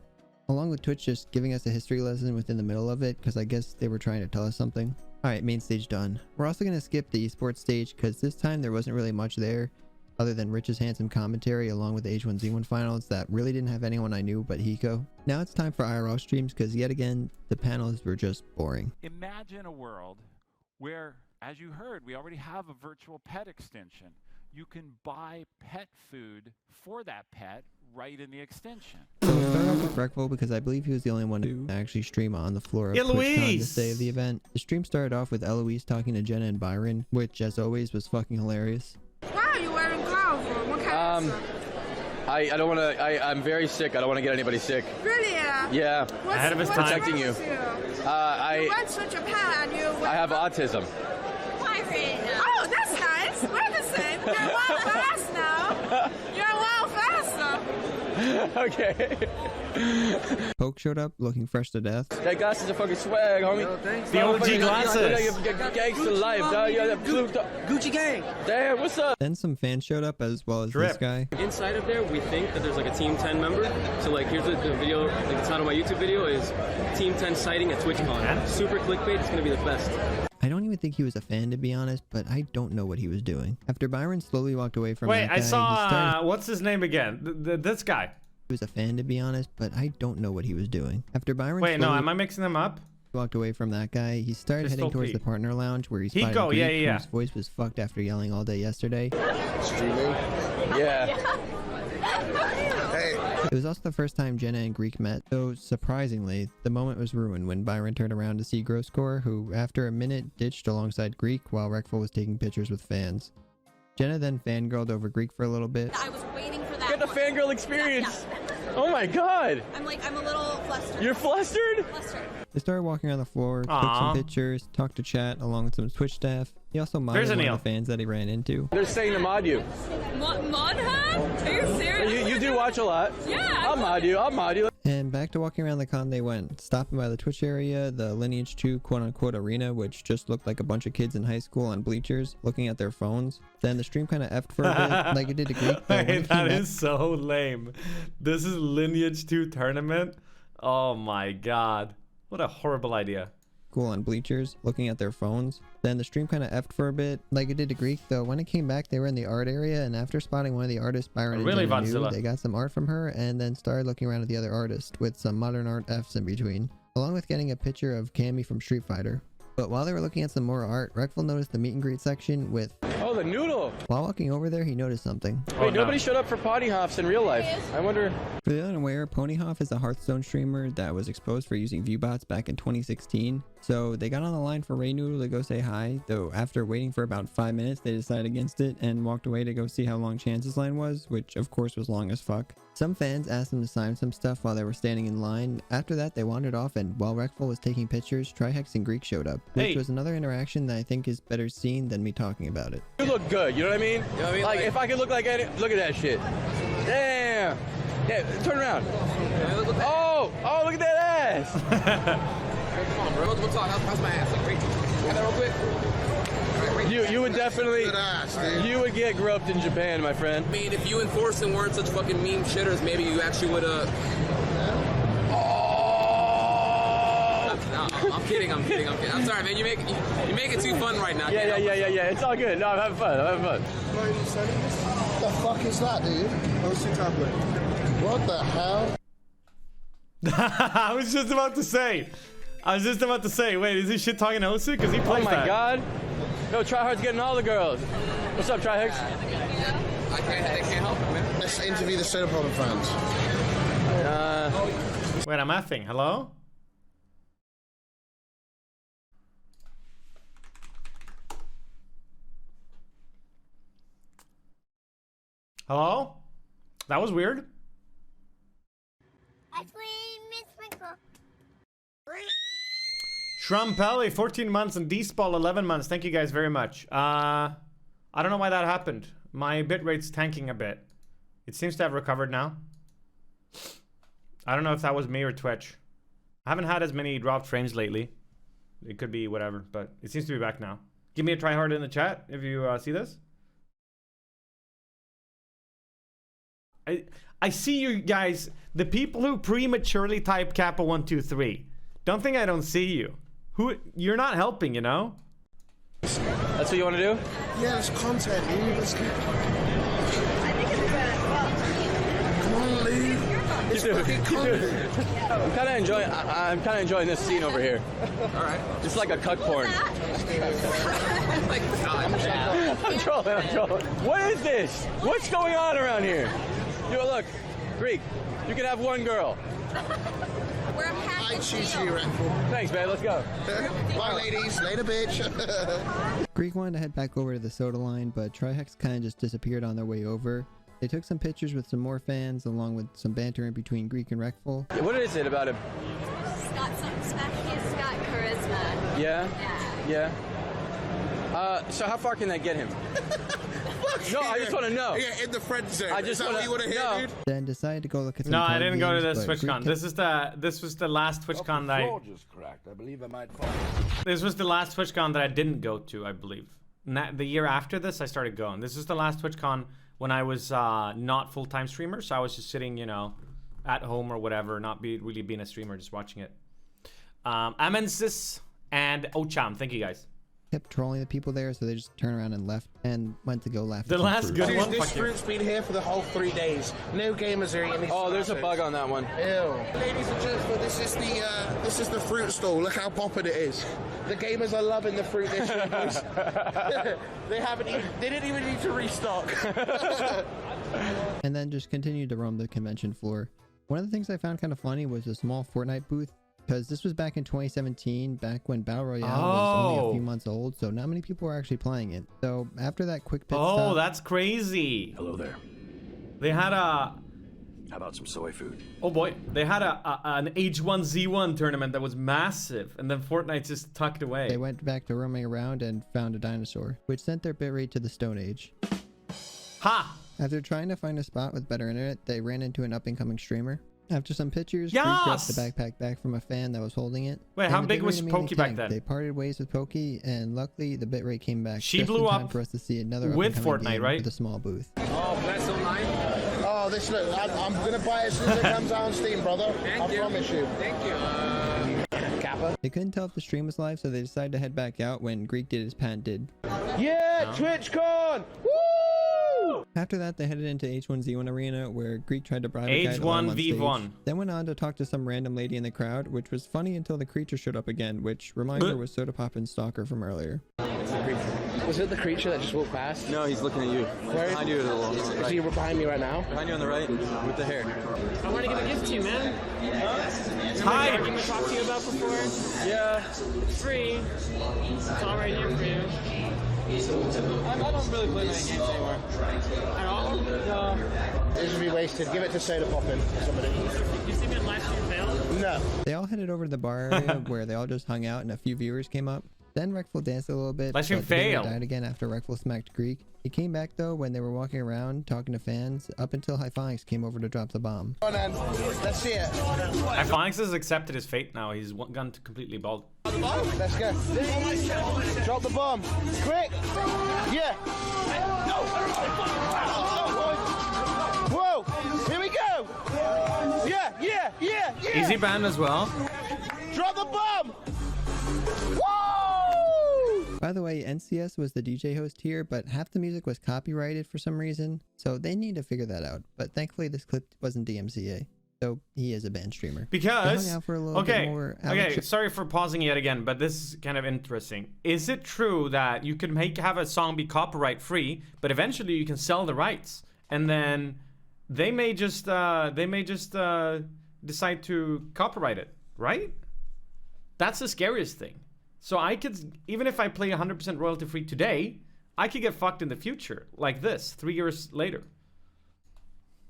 Along with Twitch just giving us a history lesson within the middle of it, because I guess they were trying to tell us something. Alright, main stage done. We're also going to skip the esports stage, because this time there wasn't really much there, other than Rich's handsome commentary along with the H1Z1 finals that really didn't have anyone I knew but Hiko. Now it's time for IRL streams, because yet again, the panels were just boring. Imagine a world where, as you heard, we already have a virtual pet extension. You can buy pet food for that pet right in the extension. So we'll start off with Breckville because I believe he was the only one to actually stream on the floor of TwitchCon this day of the event. The stream started off with Eloise talking to Jenna and Byron, which as always was fucking hilarious. Why are you wearing gloves? What kind of I don't want to, I'm very sick. I don't want to get anybody sick. Really? Yeah. Ahead of his time. Protecting you. You went to Japan and you went... I have autism. Oh, that's nice. We're the same. You're well fast now. You're well faster. Okay. Poke showed up looking fresh to death. That glasses are fucking swag, homie. Yo, thanks. The OG glasses. Gangster life, dog. Gucci gang. Damn, what's up? Then some fans showed up as well as this guy. Inside of there, we think that there's like a Team 10 member. So like, here's the video, like the title of my YouTube video is Team 10 sighting at TwitchCon. Super clickbait, it's gonna be the best. I don't even think he was a fan, to be honest, but I don't know what he was doing. After Byron slowly walked away from that guy, I saw, what's his name again? This guy. He was a fan, to be honest, but I don't know what he was doing. After Byron am I mixing them up? Walked away from that guy, he started heading towards the partner lounge where he's fighting Greek, whose voice was fucked after yelling all day yesterday. Streaming? Yeah. It was also the first time Jenna and Greek met, though surprisingly, the moment was ruined when Byron turned around to see Grosscore, who after a minute ditched alongside Greek while Reckful was taking pictures with fans. Jenna then fangirled over Greek for a little bit. I was waiting for that. Get the fangirl experience. Yeah. Oh my god. I'm a little flustered. You're flustered? Flustered. They started walking around the floor, took some pictures, talked to chat along with some Twitch staff. He also modded one of the fans that he ran into. They're saying to mod you. Mod her? Are you serious? You do watch a lot. Yeah. I'll mod you. I'll mod you. And back to walking around the con they went, stopping by the Twitch area, the Lineage 2 quote-unquote arena, which just looked like a bunch of kids in high school on bleachers looking at their phones. Then the stream kind of effed for a bit, like it did to Greek. Hey, that is so lame. This is Lineage 2 tournament? Oh my god. What a horrible idea. Cool on bleachers, looking at their phones. Then the stream kind of effed for a bit, like it did to Greek, though when it came back they were in the art area, and after spotting one of the artists, Byron really and Jenna knew, they got some art from her and then started looking around at the other artist with some modern art Fs in between, along with getting a picture of Cammy from Street Fighter. But while they were looking at some more art, Reckful noticed the meet and greet section with... Oh, the noodle! While walking over there, he noticed something. Wait, nobody showed up for Potty Hops in real life. I wonder... For the unaware, Ponyhoff is a Hearthstone streamer that was exposed for using viewbots back in 2016. So they got on the line for Ray Noodle to go say hi, though after waiting for about 5 minutes, they decided against it and walked away to go see how long Chance's line was, which of course was long as fuck. Some fans asked them to sign some stuff while they were standing in line. After that, they wandered off, and while Reckful was taking pictures, Trihex and Greek showed up, which was another interaction that I think is better seen than me talking about it. You look good, you know what I mean? You know what I mean? Like if I could look like any... Look at that shit. Damn! Yeah, turn around. Oh, look at that ass! Come on, bro. We'll talk. How's my ass? Like, got that real quick? You would definitely, you would get groped in Japan, my friend. I mean, if you and Thorsten weren't such fucking meme shitters, maybe you actually would have... No, I'm kidding. I'm sorry, man. You make it too fun right now. Yeah. It's all good. No, I'm having fun. What the fuck is that, dude? OC tablet. What the hell? I was just about to say. Wait, is he shit talking to Osu? Because he plays that. Oh my god. No, Tryhard's getting all the girls. What's up, Tryhex? I can't help it, man. Let's interview the Soda Problem fans. Wait, I'm effing. Hello? Hello? That was weird. Shrumpelli, 14 months, and D-Spall, 11 months. Thank you guys very much. I don't know why that happened. My bitrate's tanking a bit. It seems to have recovered now. I don't know if that was me or Twitch. I haven't had as many dropped frames lately. It could be whatever, but it seems to be back now. Give me a try hard in the chat if you see this. I see you guys, the people who prematurely type Kappa 123. Don't think I don't see you. You're not helping, you know? That's what you want to do? Yeah, it's content, dude. Let's keep... Come on, leave. It's fucking content. I'm kind of enjoying this scene over here. All right. It's like a cuck porn. I'm trolling. What is this? What's going on around here? Yo, look, Greek, you can have one girl. I choose you, Reckful. Thanks, man. Let's go. Bye, ladies. Later, bitch. Greek wanted to head back over to the soda line, but Trihex kind of just disappeared on their way over. They took some pictures with some more fans, along with some banter in between Greek and Reckful. What is it about him? He's got something special. He's got charisma. Yeah? So how far can that get him? No, I just want to know. Yeah, in the friend zone. I just want to know. Dude? Then decided to go look at some No, card I didn't go to games, this TwitchCon. This was the last TwitchCon that I... just cracked. I believe I might fall. This was the last TwitchCon that I didn't go to, I believe. The year after this, I started going. This is the last TwitchCon when I was not full-time streamer, so I was just sitting, you know, at home or whatever, not really being a streamer, just watching it. Amensis and Ocham, thank you guys. Kept trolling the people there, so they just turned around and left and went to go laugh. The last good one. This fruit's been here for the whole 3 days. No gamers are eating. Oh, there's a bug on that one. Ew. Ladies and gentlemen, this is the fruit stall. Look how poppin' it is. The gamers are loving the fruit this year, boys. They didn't even need to restock. And then just continued to roam the convention floor. One of the things I found kind of funny was a small Fortnite booth, because this was back in 2017, back when Battle Royale was only a few months old, so not many people were actually playing it. So after that quick pit stop... that's crazy. Hello there. They had a How about some soy food? Oh boy, they had an H1Z1 tournament that was massive, and then Fortnite just tucked away. They went back to roaming around and found a dinosaur, which sent their bitrate to the Stone Age. Ha! After trying to find a spot with better internet, they ran into an up-and-coming streamer. After some pictures, Yes! Greek grabbed the backpack back from a fan that was holding it. Wait, how big was Pokey back then? They parted ways with Pokey, and luckily the bitrate came back. She just blew in time up for us to see another with up-and-coming Fortnite, game right? with a small booth. Oh, that's online? Oh, this look, I'm gonna buy it as soon as it comes out on Steam, brother. I promise you. Thank you. Kappa. They couldn't tell if the stream was live, so they decided to head back out when Greek did his patented. Yeah, TwitchCon! Woo! After that, they headed into H1Z1 arena, where Greek tried to bribe a guy to let him on stage. H1V1. Then went on to talk to some random lady in the crowd, which was funny until the creature showed up again, which reminder was Soda Popin's stalker from earlier. It's the creature. Was it the creature that just walked past? No, he's looking at you. Where? Behind you. Is he behind me right now? Behind you on the right, with the hair. I want to give a gift to you, man. Hi. Remember the game I talked to you about before? Yeah. It's free. It's all right here for you. I don't really play many games anymore. At all? No. This would be wasted. Give it to Soda Poppin. Somebody. You see me in last year's fail? No. They all headed over to the bar area where they all just hung out and a few viewers came up. Then Reckful danced a little bit, Let him but the video fail. died again after Reckful smacked Greek. He came back though when they were walking around talking to fans up until Hyphonics came over to drop the bomb. Come on, let's see it. Hyphonics has accepted his fate now. He's gone to completely bald. Let's go. Drop the bomb. Quick. Yeah. Whoa. Here we go. Yeah. Easy ban as well. Drop the bomb. Woo! By the way, NCS was the DJ host here, but half the music was copyrighted for some reason, so they need to figure that out. But thankfully this clip wasn't DMCA, so he is a banned streamer. Because They hung out for a little bit more. Okay, sorry for pausing yet again, but this is kind of interesting. Is it true that you can have a song be copyright free, but eventually you can sell the rights, and then they may just decide to copyright it, right? That's the scariest thing. So I could, even if I play 100% royalty free today, I could get fucked in the future, like this, 3 years later.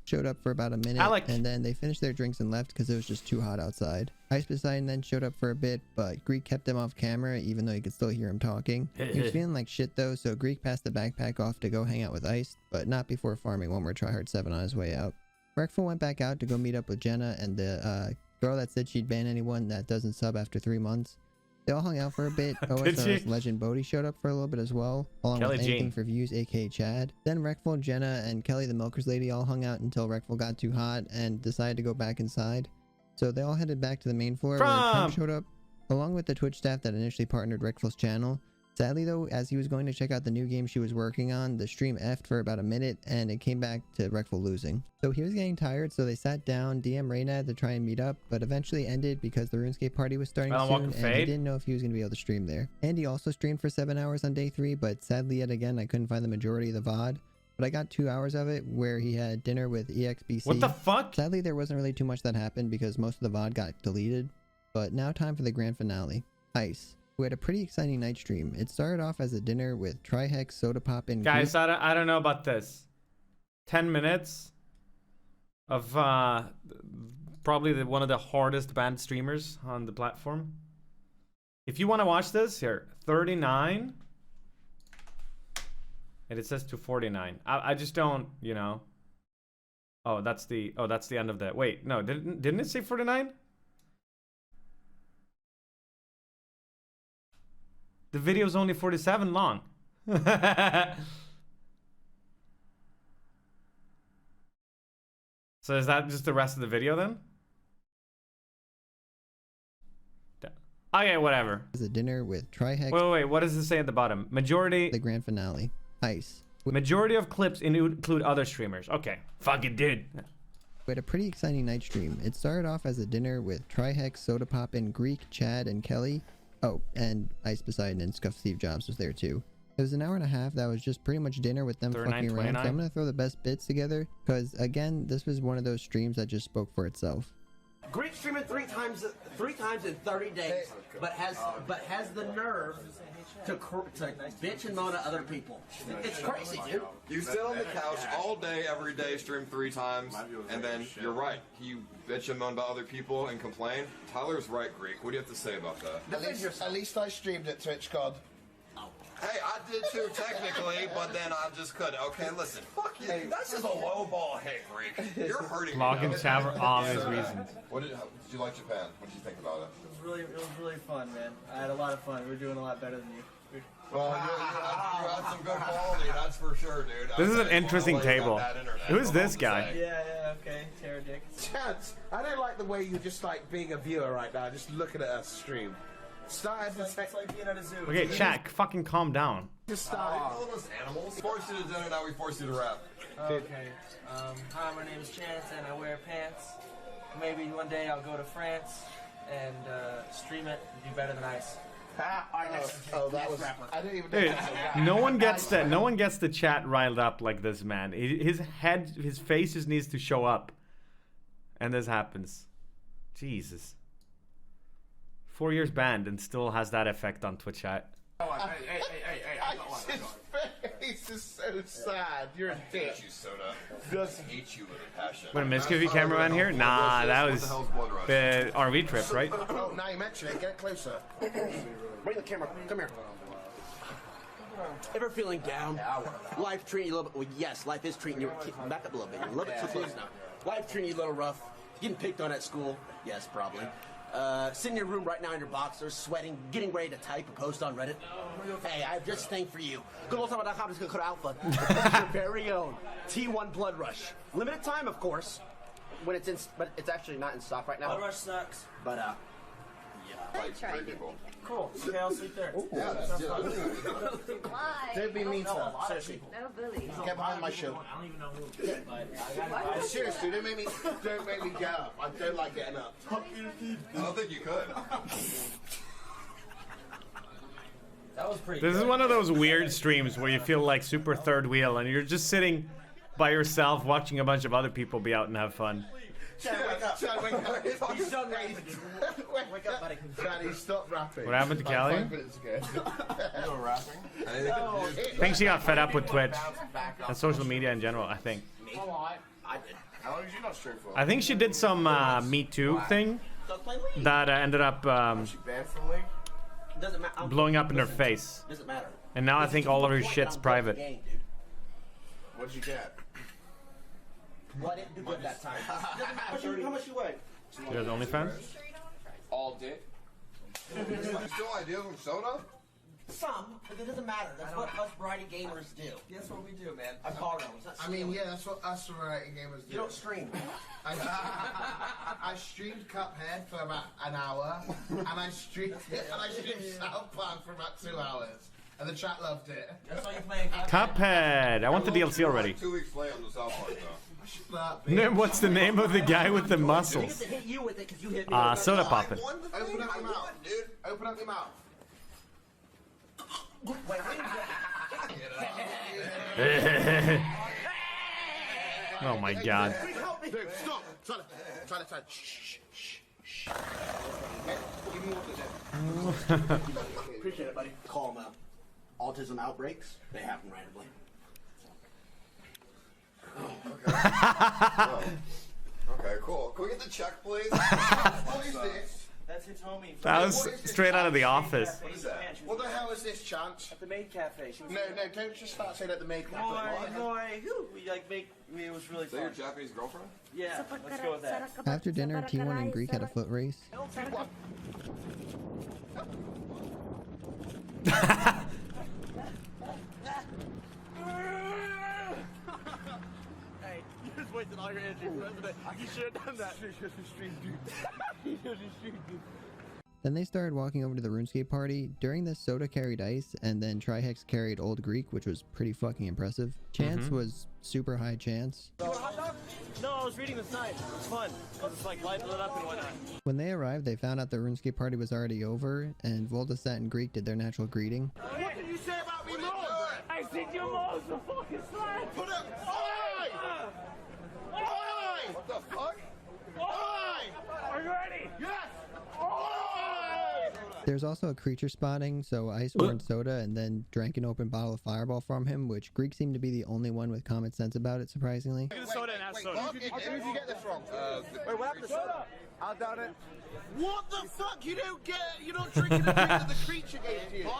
Showed up for about a minute, and then they finished their drinks and left because it was just too hot outside. Ice Poseidon then showed up for a bit, but Greek kept him off camera even though you could still hear him talking. He was feeling like shit though, so Greek passed the backpack off to go hang out with Ice, but not before farming one more tryhard 7 on his way out. Reckful went back out to go meet up with Jenna and the girl that said she'd ban anyone that doesn't sub after 3 months. They all hung out for a bit. OSR's legend Bodhi showed up for a little bit as well, along with Anything for Views, aka Chad. Then Reckful, Jenna, and Kelly the Milkers lady all hung out until Reckful got too hot and decided to go back inside. So they all headed back to the main floor where Trump showed up, along with the Twitch staff that initially partnered Reckful's channel. Sadly though, as he was going to check out the new game she was working on, the stream effed for about a minute and it came back to Reckful losing. So he was getting tired, so they sat down, DM Reynad to try and meet up, but eventually ended because the RuneScape party was starting soon and he didn't know if he was going to be able to stream there. And he also streamed for 7 hours on day 3, but sadly yet again I couldn't find the majority of the VOD. But I got 2 hours of it where he had dinner with EXBC. What the fuck? Sadly there wasn't really too much that happened because most of the VOD got deleted. But now time for the grand finale. Ice, who had a pretty exciting night stream. It started off as a dinner with Trihex, Soda Pop, and guys, I don't know about this. 10 minutes of probably one of the hardest banned streamers on the platform. If you want to watch this, here, 39, and it says 249. I just don't, you know. Oh, that's the end of that. Wait, no, didn't it say 49? The video is only 47 long. So is that just the rest of the video then? Okay, whatever. It was a dinner with Trihex. Wait, what does it say at the bottom? Majority. The grand finale. Ice. Majority of clips include other streamers. Okay, fucking dude. We had a pretty exciting night stream. It started off as a dinner with Trihex, Soda Pop, and Greek, Chad, and Kelly. Oh, and Ice Poseidon and Scuff Steve Jobs was there too. It was an hour and a half that was just pretty much dinner with them fucking around. So I'm gonna throw the best bits together because again, this was one of those streams that just spoke for itself. Greek streaming three times in 30 days, but has the nerve to bitch and moan at other people. It's crazy, dude. You sit on the couch all day, every day, stream 3 times, and then you're right. You bitch and moan about other people and complain. Tyler's right, Greek. What do you have to say about that? At least I streamed at TwitchCon. Hey, I did too, technically, but then I just couldn't. Okay, listen, fuck you. That's just a low ball hit, Greek. You're hurting me. Logging for obvious reasons. Did you like Japan? What did you think about it? It was really fun, man. I had a lot of fun. We were doing a lot better than you. Well, you had some good quality, that's for sure, dude. This is an interesting table. Who's this guy? Yeah, okay. Terror Dick. Chance, I don't like the way you're just like being a viewer right now, just looking at us stream. It's like being at a zoo. Okay, chat, fucking calm down. Just stop. All of us animals. We forced you to dinner, now we forced you to rap. Okay. Hi, my name is Chance, and I wear pants. Maybe one day I'll go to France and stream it and do better than ice. That was. I didn't even. Dude, no one gets the chat riled up like this, man. His face just needs to show up, and this happens. Jesus. 4 years banned and still has that effect on Twitch chat. Hey. His face is so sad. You're a dick. I hate you, Soda. Just hate you with a passion. What, a Miscavy cameraman here? Nah, that was the RV trip, right? Oh, now you mention it. Get closer. Bring the camera. Come here. Ever feeling down? Life treating you a little bit. Well, yes, life is treating you. Back up a little bit. You're a little bit too close now. Life treating you a little rough. Getting picked on at school. Yes, probably. Sitting in your room right now in your boxers, sweating, getting ready to type a post on Reddit. Hey, I have just a thing for you. Go to oldtime.com, just go to Alpha. Your very own T1 Blood Rush. Limited time, of course. When it's in, but it's actually not in stock right now. Blood Rush sucks. But Cool. Okay, I'll sleep there. Yeah, that's it. Why? Don't be mean to her. Seriously. No bullies. Get behind my show. I don't even know who. Seriously, don't make me get up. I don't like getting up. I don't think you could. That was pretty. This is one of those weird streams where you feel like super third wheel and you're just sitting by yourself watching a bunch of other people be out and have fun. Chad, wake up. Chad, wake up. He's done rapping. Wake up, buddy. Chad, stop rapping. What happened to Callie? 5 minutes ago. You were rapping? I think she got fed up with Twitch and social media in general, I think. I did. How long did you not stream for? I think she did some Me Too thing that ended up blowing up in her face. Doesn't matter. And now I think all of her shit's private. What'd you get? Well, I didn't do good that time. How much you weigh? She has OnlyFans? All dick. You still ideas with Soda? Some, but it doesn't matter. That's what us variety gamers do. That's what we do, man. I borrow. I mean, yeah, that's what us variety gamers do. You don't stream. I streamed Cuphead for about an hour, and I streamed South Park for about 2 hours. And the chat loved it. That's why you're playing Cuphead! I want the DLC already. 2 weeks late on the South Park, though. What's the name of the guy with the muscles? Soda Poppin'. Open up your mouth, dude. Open up your mouth. Oh my god. Dude, stop. Try to. Shh. Give me one. Appreciate it, buddy. Call them autism outbreaks. They happen randomly. Okay, cool. Can we get the check, please? What is this? That's his homie. That was straight out of The Office. What is that? What the hell is this, Chance? At the Maid Cafe. No, don't just start saying at the Maid Cafe. It was really Is that fun. your Japanese girlfriend? Yeah, let's go with that. After dinner, T1 and Greek had a foot race. Hey, you just wasted all your energy for the rest of it. You should have done that. You should have streamed, dude. Then they started walking over to the RuneScape party. During this, Soda carried Ice, and then Trihex carried Old Greek, which was pretty fucking impressive. Chance was super high chance. You want a hot dog? No, I was reading the sign. It's fun. I'll just like light it up and whatnot. When they arrived, they found out the RuneScape party was already over, and Voldasat and Greek did their natural greeting. What did you say about me, Mom? I said your mom's a fucking slut. Put up. Oi! Oi! What the fuck? Oi! Are There's also a creature spotting, so I ordered soda and then drank an open bottle of Fireball from him, which Greek seemed to be the only one with common sense about it, surprisingly. Get the soda and add soda. How did you get this from? Wait, what happened to soda? I doubt it. What the fuck? You don't drink the drink that the creature gave to you.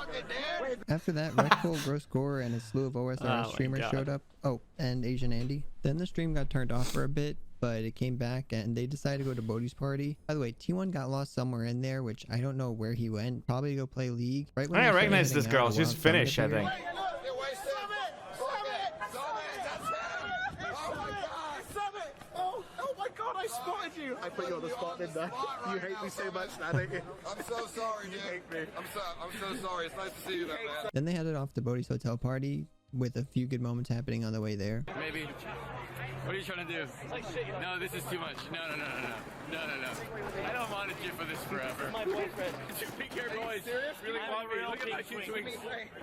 After that, Redful, Gross Gore, and a slew of OSRS streamers showed up. Oh, and Asian Andy. Then the stream got turned off for a bit, but it came back and they decided to go to Bodhi's party. By the way, T1 got lost somewhere in there, which I don't know where he went. Probably to go play League. Right when I recognize this girl. She's Finnish, I think. I spotted you. I put you on the spot, didn't I? You hate me so much now, don't you? I'm so sorry, dude. You hate me. I'm so sorry. It's nice to see you, man. Then they headed off to Bodhi's hotel party with a few good moments happening on the way there. Maybe. What are you trying to do? No, this is too much. No. I don't want to for this forever. My boyfriend. Be careful, boys. Really want me. Look at my cute twinks.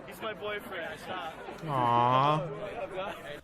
He's my boyfriend. Stop. Aww.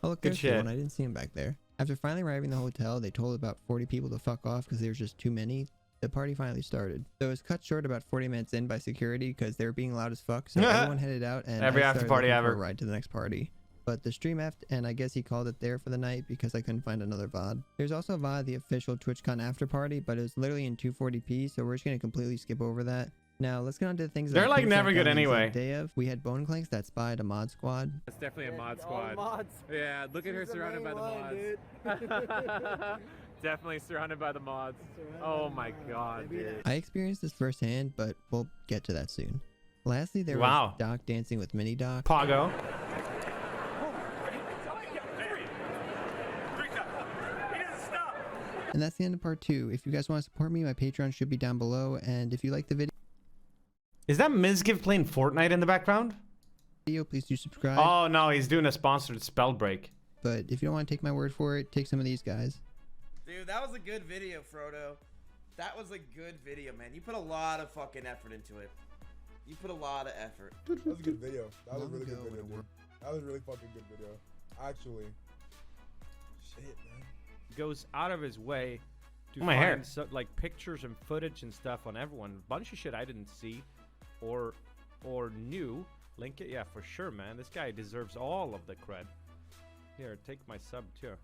Oh, look, there's T1. I didn't see him back there. After finally arriving at the hotel, they told about 40 people to fuck off because there was just too many. The party finally started. So it was cut short about 40 minutes in by security because they were being loud as fuck. So everyone headed out and every after party ever. A ride to the next party. But the stream effed, and I guess he called it there for the night because I couldn't find another VOD. There's also a VOD, the official TwitchCon after party, but it was literally in 240p, so we're just gonna completely skip over that. Now let's get on to the things. They're like never good anyway. Day of, we had Bone Clanks that spied a mod squad. That's definitely a mod squad. Mods. Yeah, look at her surrounded by the mods. Definitely surrounded by the mods. Oh my god, dude. I experienced this firsthand, but we'll get to that soon. Lastly, there was Doc dancing with Mini Doc. Pago. And that's the end of part 2. If you guys want to support me, my Patreon should be down below. And if you like the video... Is that Mizgiv playing Fortnite in the background? Please do subscribe. Oh no, he's doing a sponsored spell break. But if you don't want to take my word for it, take some of these guys. Dude, that was a good video, Frodo. That was a good video, man. You put a lot of fucking effort into it. You put a lot of effort. That was a good video. That was a really good video, dude. That was a really fucking good video. Actually. Shit, man. Goes out of his way to find like pictures and footage and stuff on everyone. A bunch of shit I didn't see or knew. Link it, yeah, for sure, man. This guy deserves all of the cred. Here, take my sub too.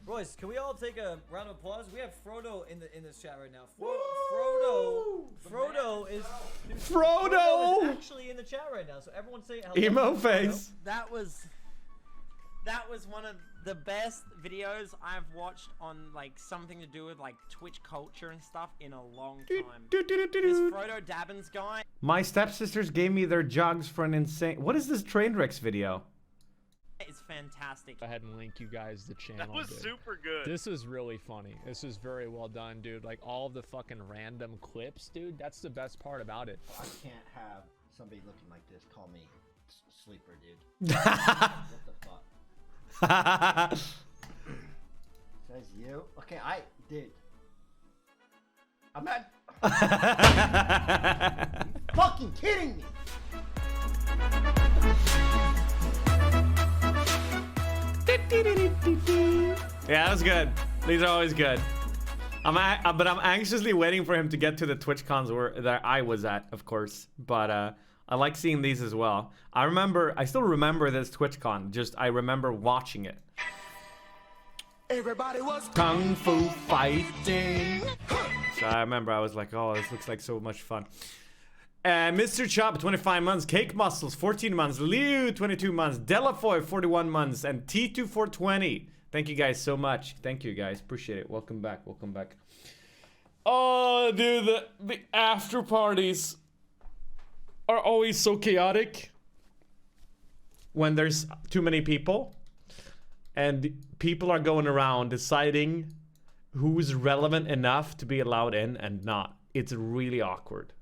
Boys, can we all take a round of applause? We have Frodo in this chat right now. Frodo is actually in the chat right now. So everyone say hello. Emo face. That was one of the best videos I've watched on like something to do with like Twitch culture and stuff in a long time. This Frodo Dabbins guy. My stepsisters gave me their jugs for an insane. What is this Trainwrecks video? It's fantastic. Go ahead and link you guys the channel. That was super good. This is really funny. This is very well done, dude. Like all of the fucking random clips, dude. That's the best part about it. I can't have somebody looking like this call me sleeper, dude. What the fuck? Says you. Okay, dude. I'm not. You fucking kidding me? Yeah, that was good. These are always good. But I'm anxiously waiting for him to get to the TwitchCons that I was at, of course. But I like seeing these as well. I still remember this TwitchCon. I remember watching it. Everybody was Kung Fu fighting. So I remember I was like, oh, this looks like so much fun. Mr. Chop, 25 months. Cake Muscles, 14 months. Liu, 22 months. Delafoy, 41 months. And T2, 420. Thank you guys so much. Thank you guys. Appreciate it. Welcome back. Welcome back. Oh, dude, the after parties are always so chaotic when there's too many people. And people are going around deciding who's relevant enough to be allowed in and not. It's really awkward.